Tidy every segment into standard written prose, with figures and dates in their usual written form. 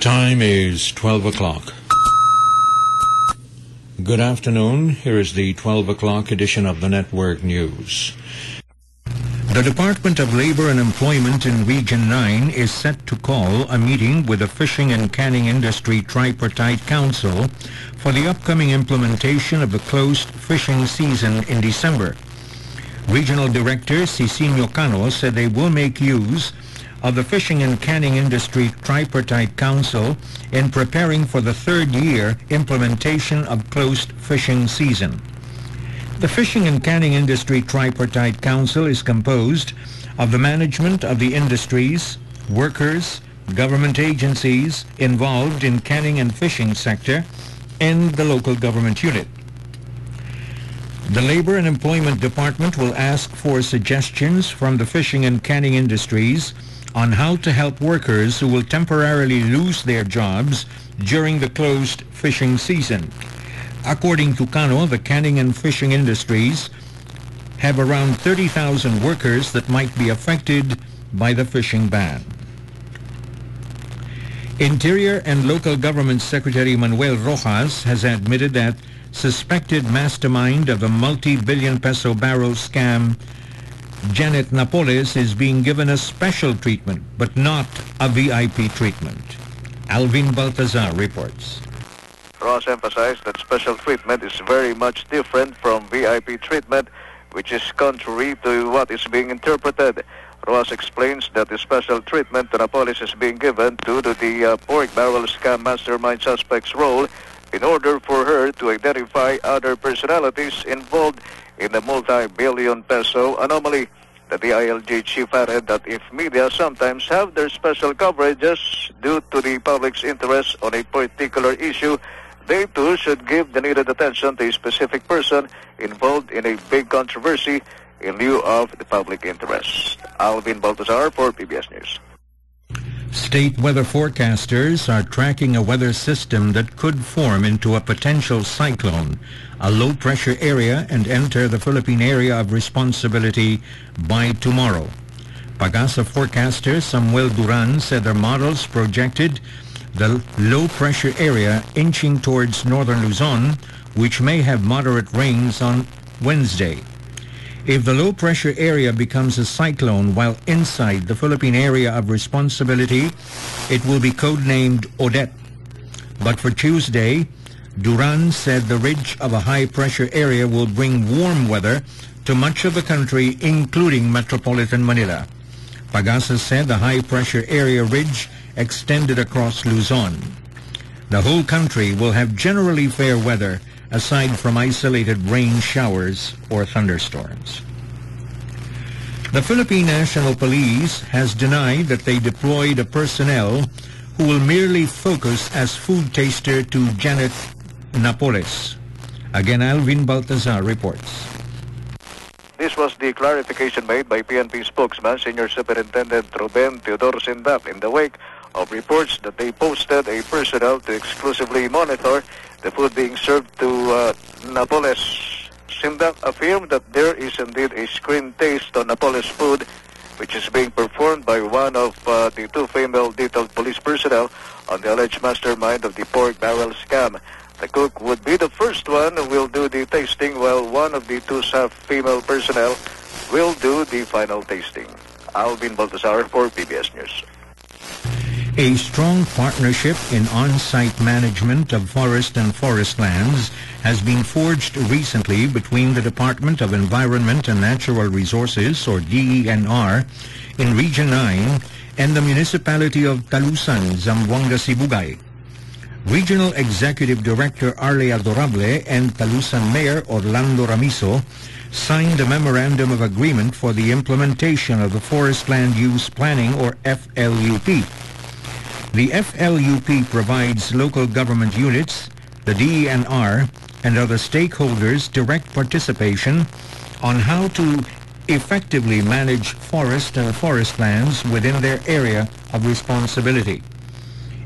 time is 12 o'clock. Good afternoon. Here is the 12 o'clock edition of the Network News. The Department of Labor and Employment in Region 9 is set to call a meeting with the Fishing and Canning Industry Tripartite Council for the upcoming implementation of the closed fishing season in December. Regional Director Cicinio Cano said they will make use of the Fishing and Canning Industry Tripartite Council in preparing for the third-year implementation of closed fishing season. The Fishing and Canning Industry Tripartite Council is composed of the management of the industries, workers, government agencies involved in canning and fishing sector, and the local government unit. The Labor and Employment Department will ask for suggestions from the fishing and canning industries on how to help workers who will temporarily lose their jobs during the closed fishing season. According to Cano, the canning and fishing industries have around 30,000 workers that might be affected by the fishing ban. Interior and Local Government Secretary Manuel Rojas has admitted that suspected mastermind of the multi-billion peso barrel scam, Janet Napoles, is being given a special treatment, but not a VIP treatment. Alvin Baltazar reports. Ross emphasized that special treatment is very much different from VIP treatment, which is contrary to what is being interpreted. Ross explains that the special treatment to Napoles is being given due to the pork barrel scam mastermind suspect's role in order for her to identify other personalities involved in the multi-billion peso anomaly. The DILG chief added that if media sometimes have their special coverages due to the public's interest on a particular issue, they too should give the needed attention to a specific person involved in a big controversy in lieu of the public interest. Alvin Baltazar for PBS News. State weather forecasters are tracking a weather system that could form into a potential cyclone, a low-pressure area, and enter the Philippine area of responsibility by tomorrow. Pagasa forecaster Samuel Duran said their models projected the low-pressure area inching towards northern Luzon, which may have moderate rains on Wednesday. If the low-pressure area becomes a cyclone while inside the Philippine area of responsibility, it will be codenamed Odette. But for Tuesday, Duran said the ridge of a high-pressure area will bring warm weather to much of the country, including metropolitan Manila. Pagasa said the high-pressure area ridge extended across Luzon. The whole country will have generally fair weather aside from isolated rain showers or thunderstorms. The Philippine National Police has denied that they deployed a personnel who will merely focus as food taster to Janet Napoles. Again, Alvin Baltazar reports. This was the clarification made by PNP spokesman Senior Superintendent Ruben Teodoro Sindap in the wake of reports that they posted a personnel to exclusively monitor the food being served to Napoles. Sindap affirmed that there is indeed a screen taste on Napoles food, which is being performed by one of the two female detailed police personnel on the alleged mastermind of the pork barrel scam. The cook would be the first one who will do the tasting, while one of the two female personnel will do the final tasting. Alvin Baltazar for PBS News. A strong partnership in on-site management of forest and forest lands has been forged recently between the Department of Environment and Natural Resources, or DENR, in Region 9 and the municipality of Talusan, Zamboanga, Sibugay. Regional Executive Director Arle Adorable and Talusan Mayor Orlando Ramizo signed a Memorandum of Agreement for the implementation of the Forest Land Use Planning, or FLUP. The FLUP provides local government units, the DENR, and other stakeholders direct participation on how to effectively manage forest and forest lands within their area of responsibility.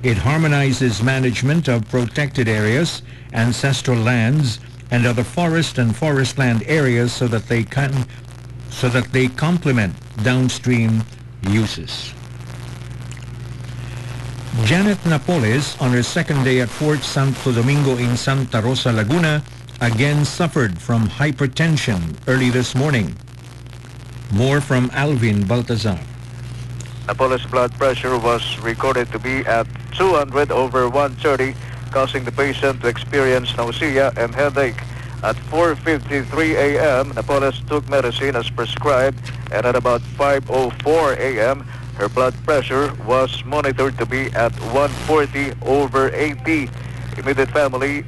It harmonizes management of protected areas, ancestral lands, and other forest and forest land areas so that they complement downstream uses. Janet Napoles, on her second day at Fort Santo Domingo in Santa Rosa, Laguna, again suffered from hypertension early this morning. More from Alvin Baltazar. Napoles' blood pressure was recorded to be at 200/130, causing the patient to experience nausea and headache. At 4:53 a.m., Napoles took medicine as prescribed, and at about 5:04 a.m., her blood pressure was monitored to be at 140/80. Immediate family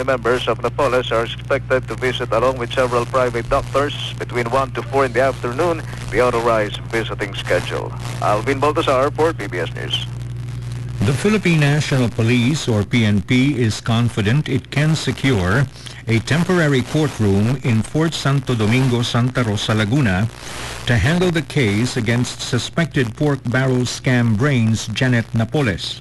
members of Napoles are expected to visit along with several private doctors between 1 to 4 in the afternoon, the authorized visiting schedule. Alvin Baltazar for PBS News. The Philippine National Police, or PNP, is confident it can secure a temporary courtroom in Fort Santo Domingo, Santa Rosa, Laguna to handle the case against suspected pork barrel scam brains Janet Napoles.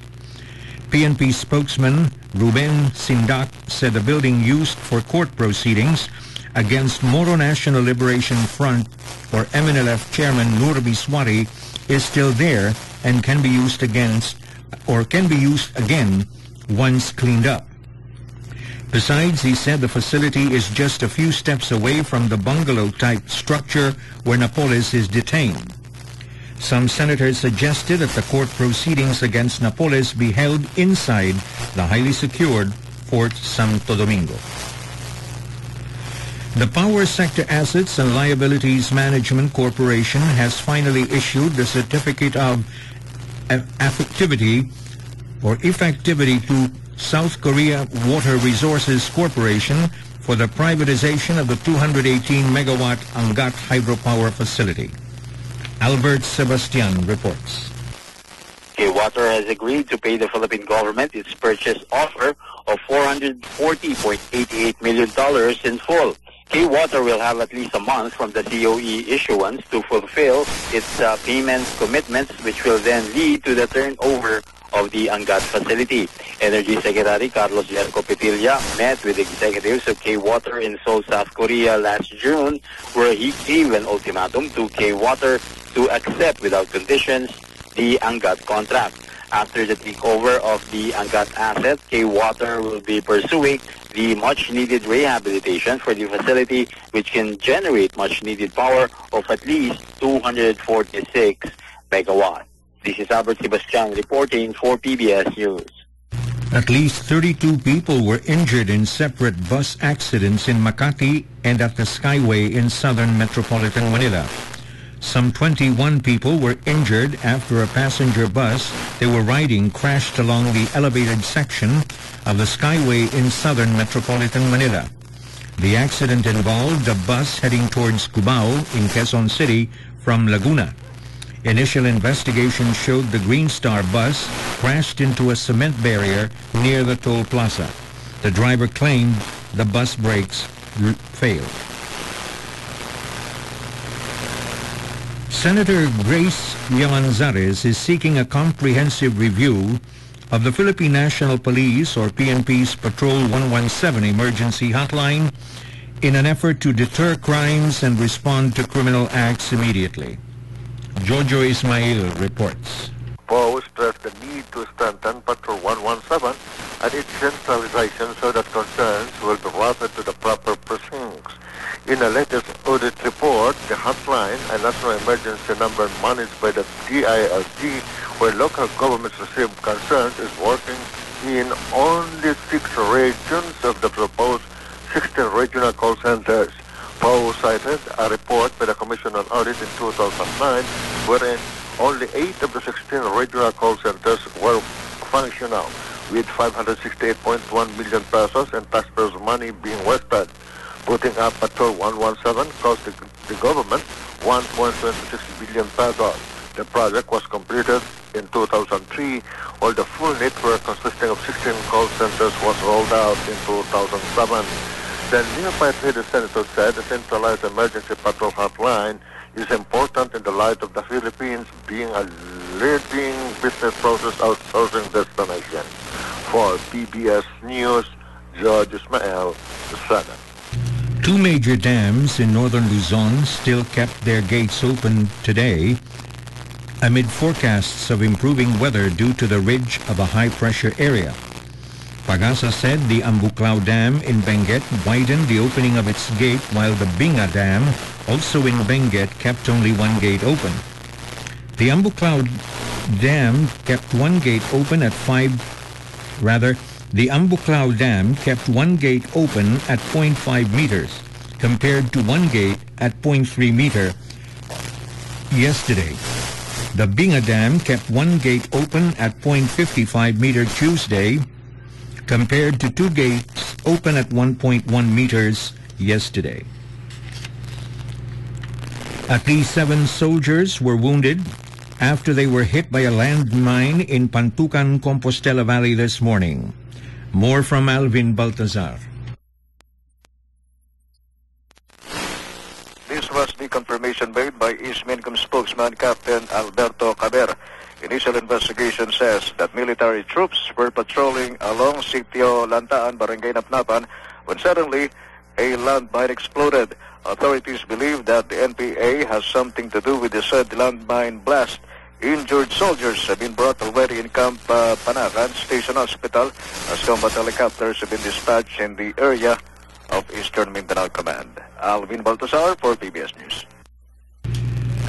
PNP spokesman Ruben Sindak said the building used for court proceedings against Moro National Liberation Front, or MNLF Chairman Nur Biswari, is still there and can be used again once cleaned up. Besides, he said the facility is just a few steps away from the bungalow-type structure where Napoles is detained. Some senators suggested that the court proceedings against Napoles be held inside the highly secured Fort Santo Domingo. The Power Sector Assets and Liabilities Management Corporation has finally issued the Certificate of Effectivity to South Korea Water Resources Corporation for the privatization of the 218-megawatt Angat hydropower facility. Albert Sebastian reports. K-Water has agreed to pay the Philippine government its purchase offer of $440.88 million in full. K-Water will have at least a month from the COE issuance to fulfill its payment commitments, which will then lead to the turnover of the Angat facility. Energy Secretary Carlos Jerko Petilla met with executives of K-Water in Seoul, South Korea last June, where he gave an ultimatum to K-Water to accept without conditions the Angat contract. After the takeover of the Angat asset, K-Water will be pursuing the much-needed rehabilitation for the facility, which can generate much-needed power of at least 246 megawatts. This is Albert Sebastian reporting for PBS News. At least 32 people were injured in separate bus accidents in Makati and at the Skyway in southern metropolitan Manila. Some 21 people were injured after a passenger bus they were riding crashed along the elevated section of the Skyway in southern metropolitan Manila. The accident involved a bus heading towards Cubao in Quezon City from Laguna. Initial investigation showed the Green Star bus crashed into a cement barrier near the toll plaza. The driver claimed the bus brakes failed. Senator Grace Llamanzares is seeking a comprehensive review of the Philippine National Police, or PNP's Patrol 117 emergency hotline in an effort to deter crimes and respond to criminal acts immediately. Jojo Ismail reports. PO stressed the need to strengthen Patrol 117 and its centralization so that concerns will be routed to the proper precincts. In a latest audit report, the hotline, a national emergency number managed by the DILG, where local governments receive concerns, is working in only 6 regions of the proposed 16 regional call centers. PO cited a report by the Commission on Audit in 2009, wherein only 8 of the 16 regional call centers were functional, with 568.1 million pesos and taxpayers' money being wasted. Putting up Patrol 117 cost the government 1.26 billion pesos. The project was completed in 2003, while the full network consisting of 16 call centers was rolled out in 2007. The nearby Head Senator said the centralized emergency patrol hotline is important in the light of the Philippines being a leading business process outsourcing destination. For PBS News, George Ismael, the Senate. 2 major dams in northern Luzon still kept their gates open today amid forecasts of improving weather due to the ridge of a high-pressure area. Pagasa said the Ambuclao Dam in Benguet widened the opening of its gate, while the Binga Dam, also in Benguet, kept only one gate open. The Ambuclao Dam kept one gate open at the Ambuclao Dam kept one gate open at 0.5 meters, compared to one gate at 0.3 meter yesterday. The Binga Dam kept one gate open at 0.55 meter Tuesday, compared to two gates open at 1.1 meters yesterday. At least 7 soldiers were wounded after they were hit by a landmine in Pantucan, Compostela Valley this morning. More from Alvin Baltazar. This was the confirmation made by East Mincom spokesman Captain Alberto Caber. Initial investigation says that military troops were patrolling along Sitio Lantaan, Barangay Napnapan, when suddenly a landmine exploded. Authorities believe that the NPA has something to do with the said landmine blast. Injured soldiers have been brought already in Camp Panakan Station Hospital as combat helicopters have been dispatched in the area of Eastern Mindanao Command. Alvin Baltazar for PBS News.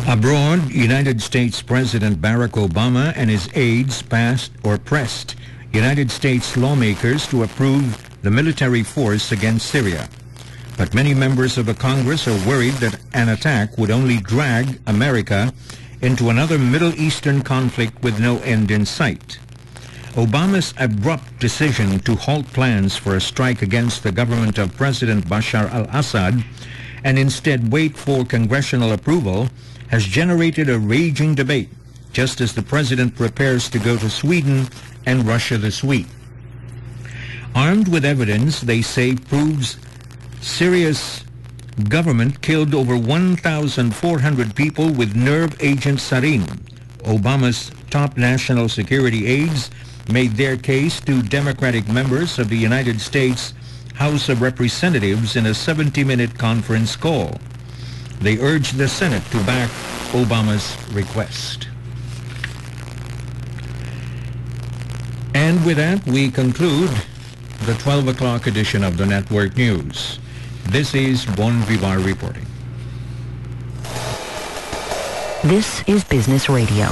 Abroad, United States President Barack Obama and his aides pressed United States lawmakers to approve the military force against Syria. But many members of the Congress are worried that an attack would only drag America into another Middle Eastern conflict with no end in sight. Obama's abrupt decision to halt plans for a strike against the government of President Bashar al-Assad and instead wait for congressional approval has generated a raging debate, just as the president prepares to go to Sweden and Russia this week. Armed with evidence they say proves Syria's government killed over 1,400 people with nerve agent sarin, Obama's top national security aides made their case to Democratic members of the United States House of Representatives in a 70-minute conference call. They urged the Senate to back Obama's request. And with that, we conclude the 12 o'clock edition of the Network News. This is Bon Vivar reporting. This is Business Radio.